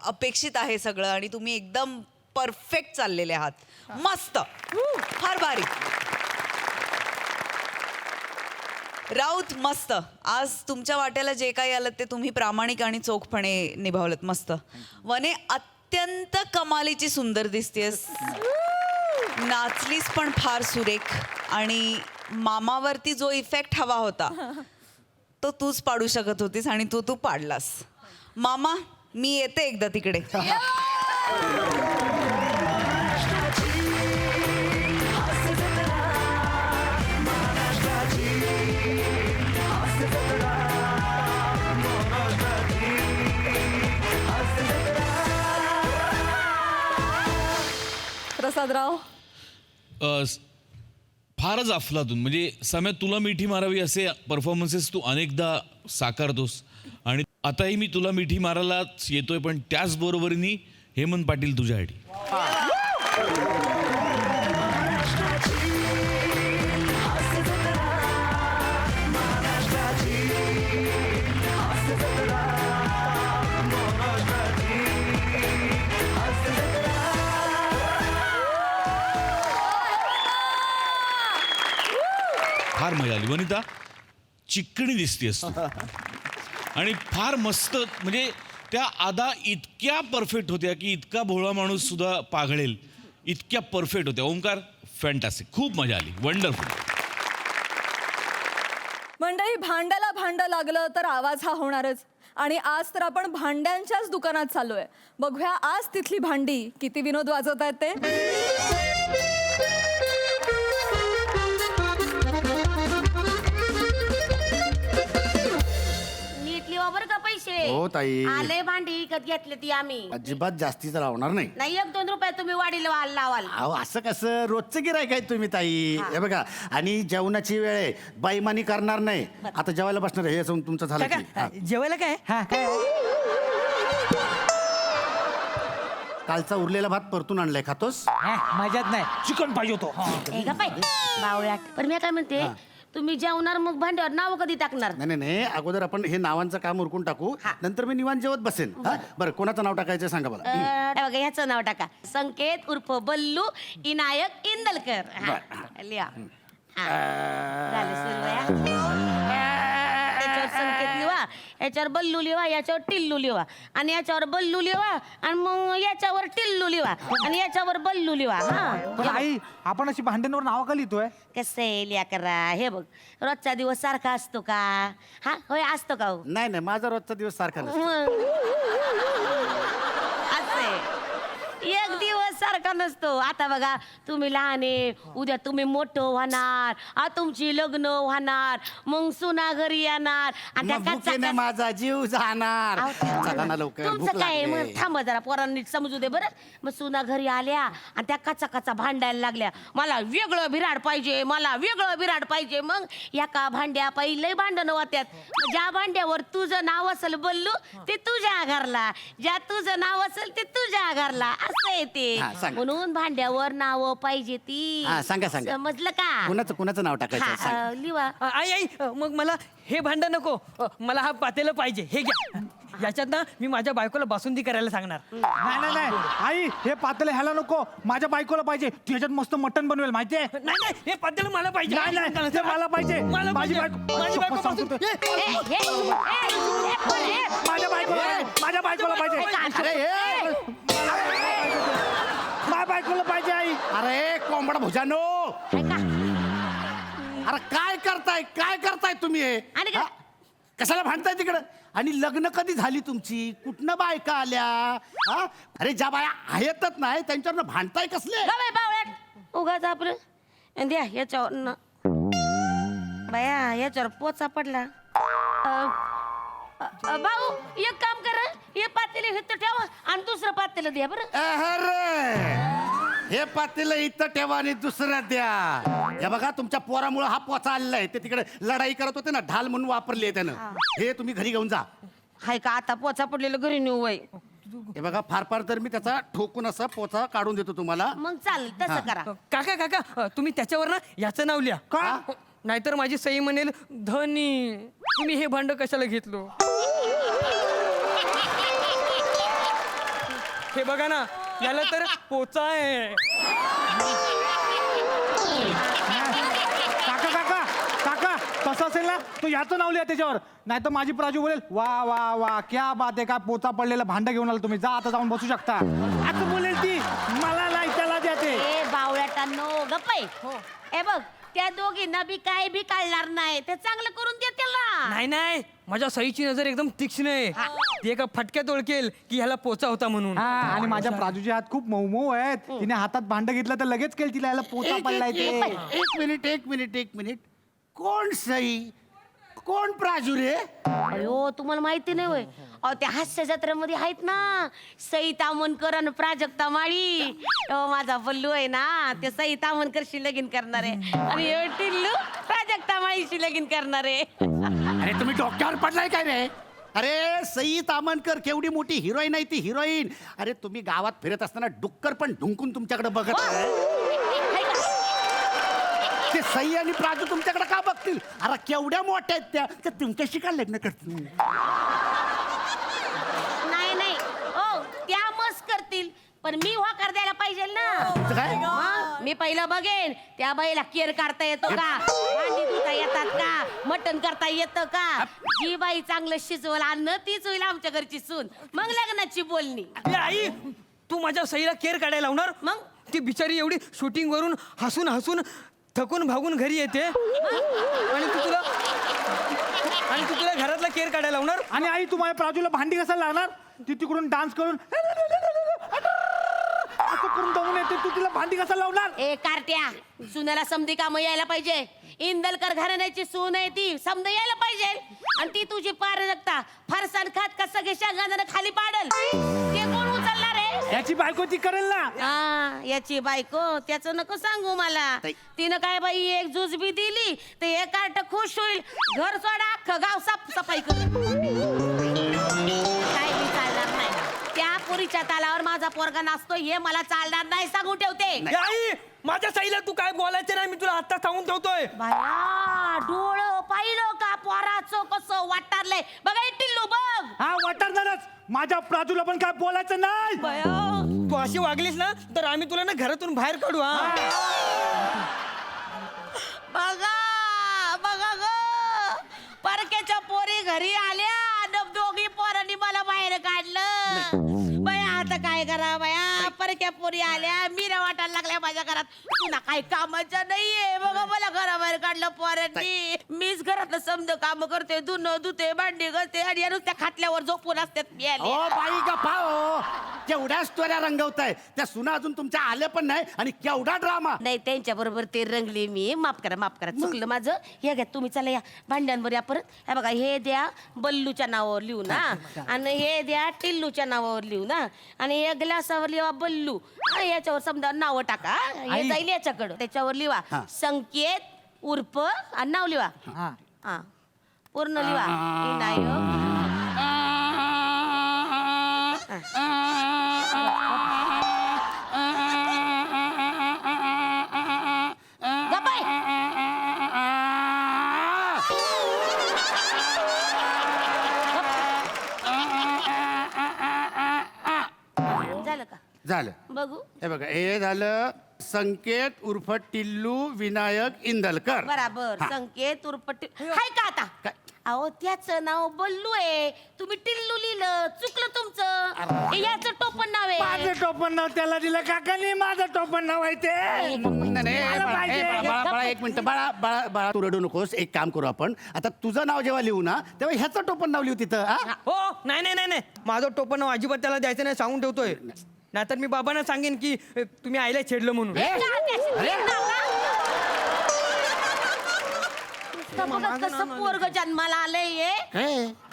अपेक्षित आहे सगळं. आणि तुम्ही एकदम परफेक्ट चाललेले आहात. मस्त, फार भारी. राऊत, मस्त. आज तुमच्या वाट्याला जे काही आलं ते तुम्ही प्रामाणिक आणि चोखपणे निभावलं. मस्त. वने, अत्यंत कमालीची सुंदर दिसतेस. नाचलीस पण फार सुरेख. आणि मामावरती जो इफेक्ट हवा होता तो तूच पाडू शकत होतीस आणि तू पाडलास. मामा, मी येते एकदा तिकडे. प्रसादराव, फारच अफलातून. म्हणजे सम्या, तुला मिठी मारावी असे परफॉर्मन्सेस तू अनेकदा साकारतोस आणि आताही मी तुला मिठी मारायलाच येतोय, पण त्याचबरोबरीने हेमंत पाटील तुझ्यासाठी. फार मजा आली. वनिता, चिकणी दिसतेस तू आणि फार मस्त. म्हणजे त्या आदा इतक्या परफेक्ट होत्या की इतका भोळा माणूस सुद्धा पाघळेल इतक्या परफेक्ट होत्या. ओंकार, फॅन्टास्टिक, खूप मजा आली, वंडरफुल. मंडळी, भांड्याला भांडं लागलं तर आवाज हा होणारच. आणि आज तर आपण भांड्यांच्याच दुकानात चाललोय. बघूया आज तिथली भांडी किती विनोद वाजवत आहेत ते. बरं का पैसे हो ताई. आले भांडी विकत घेतले ती आम्ही. अजिबात जास्तीचं लावणार नाही. नाही, 1-2 रुपये तुम्ही वाढीला लावाल. अहो, असं कसं, रोजचं गिरायक आहे तुम्ही ताई. हे बघा, आणि जेवणाची वेळ आहे, बाईमानी करणार नाही. आता जेवायला बसणार आहे, हे जाऊन तुमचं झालं की. हा. जेवायला काय? कालचा उरलेला भात परतून आणलाय, खातोस? माझ्यात नाही, चिकन पाहिजे होतो. हे का पाय बावळ्यात. पण मी काय म्हणते, तुम्ही जेवणार मग भांड्यावर नाव कधी टाकणार? नाही नाही नाही, अगोदर आपण हे नावांचं काम उरकून टाकू, नंतर मी निवांत जेवत बसेन. हा? बरं, कोणाचं नाव टाकायचं सांगा मला. बघा, ह्याचं नाव टाका, संकेत उर्फ बल्लू इनायक इंदलकर. हा, लिहा. हा. झालं सुरू आहे. याच्यावर संकेत लिहा, याच्यावर बल्लू लिहा, याच्यावर टिल्लू लिहा, आणि याच्यावर बल्लू लिहा, आणि मग याच्यावर टिल्लू लिहा, आणि याच्यावर बल्लू लिहा. पण हा, आई, आपण अशी भांड्यांवर नाव का लिहितोय? कसं आहे लिहा करा. हे बघ, रोजचा दिवस सारखा असतो का? हा, होय असतो का हो? नाही नाही, माझा रोजचा दिवस सारखा नसतो. असं एक दिवस सारखा नसतो. आता बघा, तुम्ही लहान आहे, उद्या तुम्ही मोठं होणार, तुमची लग्न होणार, मग सुना घरी येणार, आणि त्या मग भुकेने माझा जीव जाणार. चला ना लवकर, तुमचं भूक काय? लागली. मग थांबा जरा, पोरांनी समजू दे बरं. मग सुना घरी आल्या आणि त्या कचा भांडायला लागल्या, मला वेगळं बिराड पाहिजे, मला वेगळं बिराड पाहिजे. मग एका भांड्या लय भांडणं होत्यात. ज्या भांड्यावर तुझं नाव असेल बल्लू, ते तुझ्या घरला, ज्या तुझं नाव असेल ते तुझ्या घरला, असं आहे ते. सांगा. म्हणून भांड्यावर नाव पाहिजे ती. सांगा सांगा, समजलं का? कुणाचं नाव टाकायचं सांगा. लिवा. आई आई, मग मला हे भांडं नको, मला हा पातेलं पाहिजे. हे घ्या, याच्यात ना मी माझ्या बायकोला बासुंदी करायला सांगणार. नाही नाही नाही आई, हे पातेलं ह्याला नको, माझ्या बायकोला पाहिजे. तू ह्याच्यात मस्त मटण बनवेल, माहितीये? नाही नाही, हे पातेलं मला पाहिजे. नाही ते मला पाहिजे. माझी बायको, माझ्या बायकोला पाहिजे. माझ्या बायकोला पाहिजे आई. अरे कोंबडा भुजानो, अरे काय करताय तुम्ही हे? आणि काय? हा? कशाला भांडताय तिकडं? आणि लग्न कधी झाली तुमची? कुठनं बायका आल्या? हा? अरे ज्या बाया आहेतच नाही त्यांच्यावर भांडताय कसले? उगाच आपलं द्या याच्यावर बाया, याच्यावर पोचा पडला. भाऊ, एक काम करा, हे पातेलं इथं ठेवा आणि दुसरं पातेलं द्या बरं. अरे हे पातेलं इथं ठेवा आणि दुसरं द्या. हे बघा, तुमच्या पोरामुळे हा पोचा आलेला आहे. ते तिकडे लढाई करत होते ना, ढाल म्हणून वापरली आहे त्यानं. हे तुम्ही घरी घेऊन जा. हाय का आता पोचा पडलेलं घरी नेऊ वय? हे बघा, फार तर मी त्याचा ठोकून असा पोचा काढून देतो तुम्हाला. मग चालेल, तसं करा. काका, तुम्ही त्याच्यावर ना याचं नाव लिहा. का? नाहीतर माझी सई म्हणेल धनी, तुम्ही हे भांड कशाला घेतलो. हे बघा ना, याला तर पोचा आहे. काका, तसं असेल ना, तू याचं नाव लिहा त्याच्यावर. नाही तर माझी प्राजू बोलेल, वा वा वा, क्या बात आहे, का पोचा पडलेला भांडं घेऊन आला तुम्ही, जा आता जाऊन बसू शकता, असं बोलेल ती. मला नाही, त्याला द्याते. ए बावळ्याटांनो, गप्पा आहे. ए बघ, त्या दोघींना बी काय बी काढणार नाही, ते चांगलं करून दे त्याला. नाही, माझ्या सईची नजर एकदम तीक्ष्ण आहे. ती एका फटक्यात ओळखेल की ह्याला पोचा होता म्हणून. आणि माझ्या प्राजूचे हात खूप मऊ आहेत. तिने हातात भांड घेतलं तर लगेच केल तिला याला पोचा पडलाय ते. एक मिनिट, कोण सई, कोण प्राजू रे? अयो, तुम्हाला माहिती नाही होय? अहो त्या हास्य जत्रेमध्ये आहेत ना सई तामणकर आणि प्राजक्ता माळी. माझा बल्लू आहे ना ते सई तामणकरशी लगीन करणार आहे आणि हे टिल्लू प्राजक्ता माळीशी लगीन करणार आहे. अरे तुम्ही डोक्यावर पडलाय काय रे? अरे सई तामणकर केवढी मोठी हिरोईन आहे ती हिरोईन. अरे तुम्ही गावात फिरत असताना डुक्कर पण ढुंकून तुमच्याकडे बघत आहे. ते सई आणि प्राजू तुमच्याकडे का बघतील? अरे केवढ्या मोठ्या आहेत त्या, तर तुमच्याशी का लग्न करतील? नाही नाही ओ त्या मस्त करतील पण मी होकार द्यायला पाहिजे ना. काय? मग मी पहिलं बघेन त्या बाईला केअर काढता येतो का, भांडी धुता येतात का, मटण करता येतं का. जी बाई चांगलं शिजवल अन्न तीच होईल आमच्या घरची सून. मग लग्नाची बोलणी. ए, आई तू माझ्या सईला केअर काढायला लावणार? मग ती बिचारी एवढी शूटिंग वरून हसून हसून थकून भागून घरी येते आणि तू तुला घरातला केअर काढायला लावणार? आणि आई तुम्हाला प्राजूला भांडी कसायला लागणार? ती तिकडून डान्स करून असं करून जाऊन येते, तू तिला भांडी कसा लावणार? ए कार्ट्या सुनाला समधी कामं यायला पाहिजे. इंदलकर घराण्याची सून आहे ती, समजा यायला पाहिजे. आणि ती तुझी पारदक्ता फरसाण खात कसं घेशा गाण्यानं खाली पाडल ते कोण उचलणार आहे? याची बायको ती करेल ना. हा याची बायको त्याचं नको सांगू मला. तिनं काय बाई एक जूज बी दिली तर हे कार्ट खुश होईल. घर सोडा अख्खं गाव साफसफाई कर. काय बी चालणार नाही. त्या पुरीच्या तालावर माझा पोरगा नाचतो हे मला चालणार नाही सांगून ठेवते. ए, आई माझ्या साईला तू काय बोलायचं नाही, मी तुला आता सांगून ठेवतोय. बाया डोळं पाहिलं का पोराचं कसं वाटारलंय बघा हे टिल्लू बघ. हा वाटारणारच. माझ्या प्राजूला पण काय बोलायचं नाही. तू अशी वागलीस ना तर आम्ही तुला ना घरातून बाहेर काढू. हा बघा बघा ग परक्याच्या पोरी घरी आल्या आणि दोघी पोरांनी मला बाहेर काढलं. बया आता काय करा बया परक्या पोरी आल्या मीरा वाटायला लागल्या माझ्या घरात. तुला काही कामाच्या नाहीये बघा मला घराबाहेर काढलं पोरांनी. मीच घरातलं समज काम करते धुणं धुते भांडी करते आणि या नुसत्या खाटल्यावर झोपून असतात. ओ बाई गप्पा हो. केवढ्या स्टोऱ्या रंगवताय. त्या सुना अजून तुमच्या आल्या पण नाही आणि केवढा ड्रामा. नाही त्यांच्या बरोबर ते रंगले मी. माफ करा चुकलं माझं. हे घ्या तुम्ही चला या भांड्यांवर या परत. हे बघा हे द्या बल्लूच्या नावावर लिहू ना आणि हे द्या टिल्लूच्या नावावर लिहू ना आणि या ग्लासावर लिहा बल्लू आणि याच्यावर समजा नाव टाका. हे जाईल याच्याकडं त्याच्यावर लिहा संकेत उर्फ आणि नाव लिहा. हा पूर्ण लिहा. विनायक झालं का? झालं. बघू हे बघा हे झालं संकेत उर्फ टिल्लू विनायक इंदलकर. बराबर संकेत उर्फ हाय का आता? अहो त्याचं नाव बल्लू आहे तुम्ही टिल्लू लिहिलं चुकलं तुमचं. याचं टोपण नाव आहे. माझं टोपण नाव त्याला दिलं काकांनी. माझं टोपण नाव आहे ते. बाळा एक मिनिट. बाळा बाळा बाळा तू रडू नकोस. एक काम करू आपण आता तुझं नाव जेव्हा लिहू ना तेव्हा ह्याचं टोपण नाव लिहू तिथं. हो नाही नाही नाही नाही माझं टोपण नाव अजिबात त्याला द्यायचं नाही सांगून ठेवतोय. नाहीतर मी बाबांना सांगेन की तुम्ही आईला छेडलं म्हणून. कसं पोरग जन्माला आलंय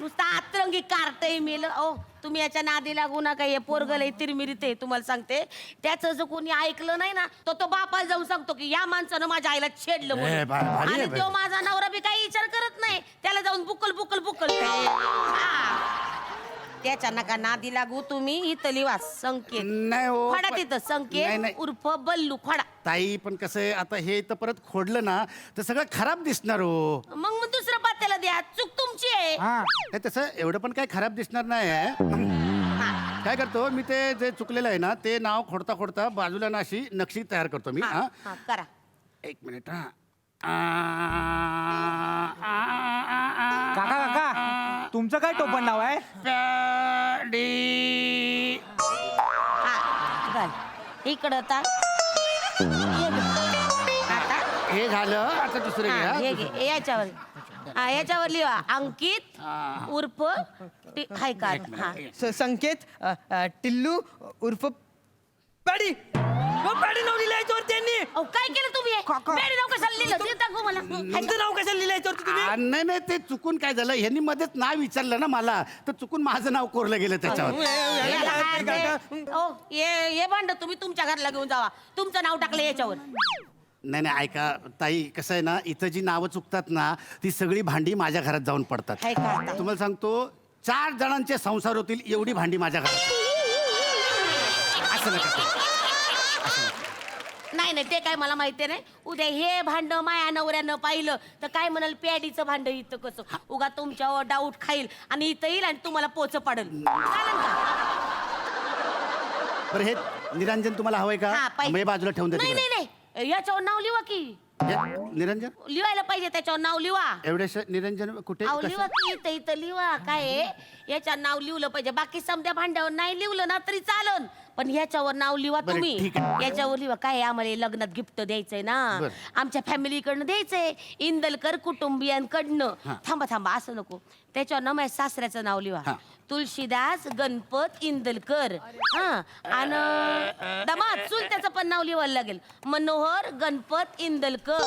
नुसतं आतरंगी कार्टय मेल. ओ तुम्ही याच्या नादी लागू नका. हे पोरग लय तिरमिरीत आहे तुम्हाला सांगते. त्याचं जर कोणी ऐकलं नाही ना तो बापाला जाऊन सांगतो की या माणसानं माझ्या आईला छेडलं म्हणून. आणि तो माझा नवरा बी काही विचार करत नाही. त्याला जाऊन बुकल बुकल बुकल. त्याच्या नका नादी लागू. तुम्ही इथं लिहा संकेत नाही हो खोडा तिथं संकेत उर्फ बल्लू खोडा. ताई पण कसं आहे आता हे तर परत खोडलं ना तर सगळं खराब दिसणार हो. मग दुसरं पात्याला द्या. चूक तुमची आहे. नाही तसं एवढं पण काही खराब दिसणार नाही आहे. काय करतो मी ते जे चुकलेलं आहे ना ते नाव खोडता खोडता बाजूला ना अशी नक्षी तयार करतो मी. करा एक मिनिट. काका काका तुमचं काय टोपण नाव आहे? इकडं आता हे झालं. आता दुसरं घ्या. याच्यावर लिहा अंकित उर्फ हाय कार्ड. संकेत टिल्लू उर्फ पॅडी पॅडी नाव लिहिलं याच्यावर त्यांनी. अहो काय केलं तुम्ही मॅडी नाव कशाला लिहिलं ते दाखव मला. तुमचं नाव कशाला लिहिलं याच्यावरती तुम्ही? नाही नाही ते चुकून काय झालं ह्यांनी मध्येच नाव विचारलं ना मला तर चुकून माझं नाव कोरलं गेलं त्याच्यावर. ओ ये भांड तुम्ही तुमच्या घरला घेऊन जावा. तुमचं नाव टाकलं याच्यावर. नाही नाही ऐका ताई कसं आहे ना इथं जी नावं चुकतात ना ती सगळी भांडी माझ्या घरात जाऊन पडतात. काय करता? तुम्हाला सांगतो 4 जणांचे संसार होतील एवढी भांडी माझ्या घरात. असं नका करू. नाही नाही ते काय मला माहिती नाही. उद्या हे भांड माया नवऱ्यानं पाहिलं तर काय म्हणाल प्याडीचं भांड इथं कसं उगा तुमच्यावर डाऊट खाईल आणि इथं येईल आणि तुम्हाला पोच पाडल. चालेल का? बरं हे निरंजन तुम्हाला हवंय का हा, पाहिजे. मी बाजूला ठेवून नाही देते नाही नाही याच्यावर नाव लिहा की. निरंजन लिवायला पाहिजे त्याच्यावर नाव लिहा. एवढ्याशा निरंजन कुठे अहो कसं? लिहा की इथं इथं लिहा. काय आहे, याच्यावर नाव लिहिलं पाहिजे. बाकी समजा भांड्यावर नाही लिहिलं ना तरी चालन पण ह्याच्यावर नाव लिहा बरं, तुम्ही. ठीक आहे. याच्यावर लिहा. काय आहे, आम्हाला लग्नात गिफ्ट द्यायचंय ना बरं. आमच्या फॅमिलीकडनं द्यायचंय इंदलकर कुटुंबियांकडनं. थांबा थांबा असं नको. त्याच्यावर ना माझ्या सासऱ्याचं नाव लिहा. हा. तुळशीदास गणपत इंदलकर. हा आणि दमा चुलत्याचं पण नाव लिहायला लागेल. मनोहर गणपत इंदलकर.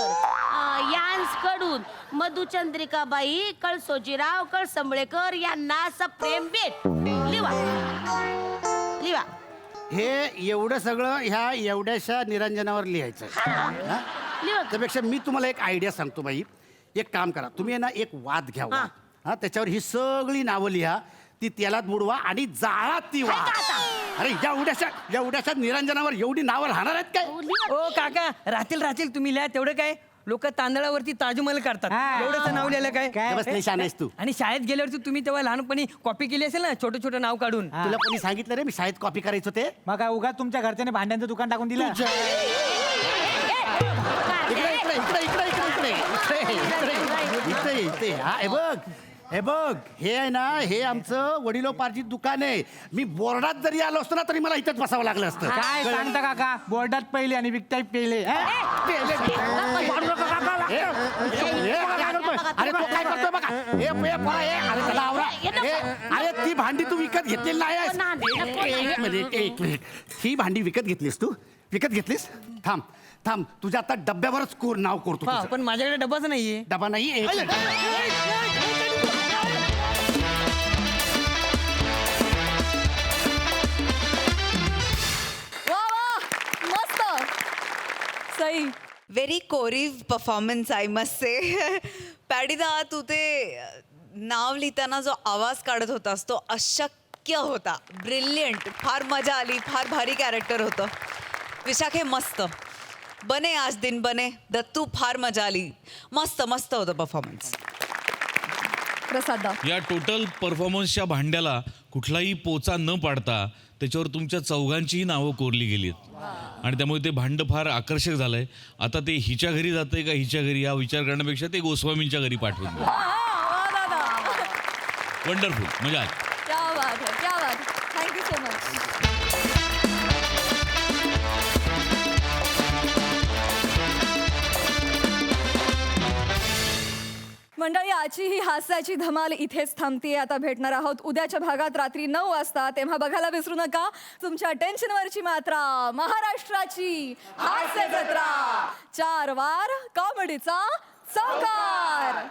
यांस कडून मधुचंद्रिकाबाई कळसोजीराव कळसंबळेकर यांना सप्रेम भेट. लिहा लिहा. हे एवढं सगळं ह्या एवढ्याशा निरंजनावर लिहायचं हा? लिहा. त्यापेक्षा मी तुम्हाला एक आयडिया सांगतो बाई. एक काम करा तुम्ही आहे ना एक वाद घ्या वाद. हा त्याच्यावर ही सगळी नावं लिहा ती तेलात बुडवा आणि जाळात ती वा. अरे एवढ्याशा निरंजनावर एवढी नावं राहणार आहेत काय? ओ काका राहतील तुम्ही लिहा तेवढं काय. लोक तांदळावरती ताजमहल करतात एवढंच नाव लिहिलं काय. बस लय शहाणा आहेस तू. आणि शाळेत गेल्यावरती तुम्ही तेव्हा लहानपणी कॉपी केली असेल ना छोटं छोटं नाव काढून. तुला कोणी सांगितलं रे मी शाळेत कॉपी करायचं ते? मग काय उगा तुमच्या घरच्याने भांड्यांचं दुकान टाकून दिलं. इथे हा हे बघ हे आहे ना हे आमचं वडिलोपार्जित दुकान आहे. मी बोर्डात जरी आलो असतो ना तरी मला इथंच बसावं लागलं असतं. काय सांगता काका बोर्डात पहिले आणि विकताय पहिले. अरे तो काय करतोय बघा अरे त्याला आवरा. अरे ती भांडी तू विकत घेतलेली नाही. एक मिनिट ही भांडी विकत घेतलीस तू विकत घेतलीस. थांब तुझ्या आता डब्यावरच नाव करतो. पण माझ्याकडे डबाच नाहीये. डबा नाही. मस्त सई. व्हेरी कोरीव परफॉर्मन्स आय मस्ट से. पॅडीदा तू ते नाव लिहिताना जो आवाज काढत होतास तो अशक्य होता. ब्रिलियंट. फार मजा आली. फार भारी कॅरेक्टर होतं. विशाखे मस्त. बने आज दिन बने. दत्तू फार मजा आली. मस्त होतं परफॉर्मन्स. प्रसाद या टोटल परफॉर्मन्सच्या भांड्याला कुठलाही पोचा न पाडता त्याच्यावर तुमच्या चौघांचीही नावं कोरली गेलीत आणि त्यामुळे ते भांड फार आकर्षक झालंय. आता ते हिच्या घरी जातंय का हिच्या घरी हा विचार करण्यापेक्षा ते गोस्वामींच्या घरी पाठवून द्या. वंडरफुल. मजा आली. क्या बात है क्या बात. Thank you so much. मंडळी आजची ही हास्याची धमाल इथेच थांबतीये. आता भेटणार आहोत उद्याच्या भागात रात्री 9 वाजता. तेव्हा बघायला विसरू नका तुमच्या टेन्शनवरची मात्रा महाराष्ट्राची हास्य जत्रा. 4 वार कॉमेडीचा चौकार.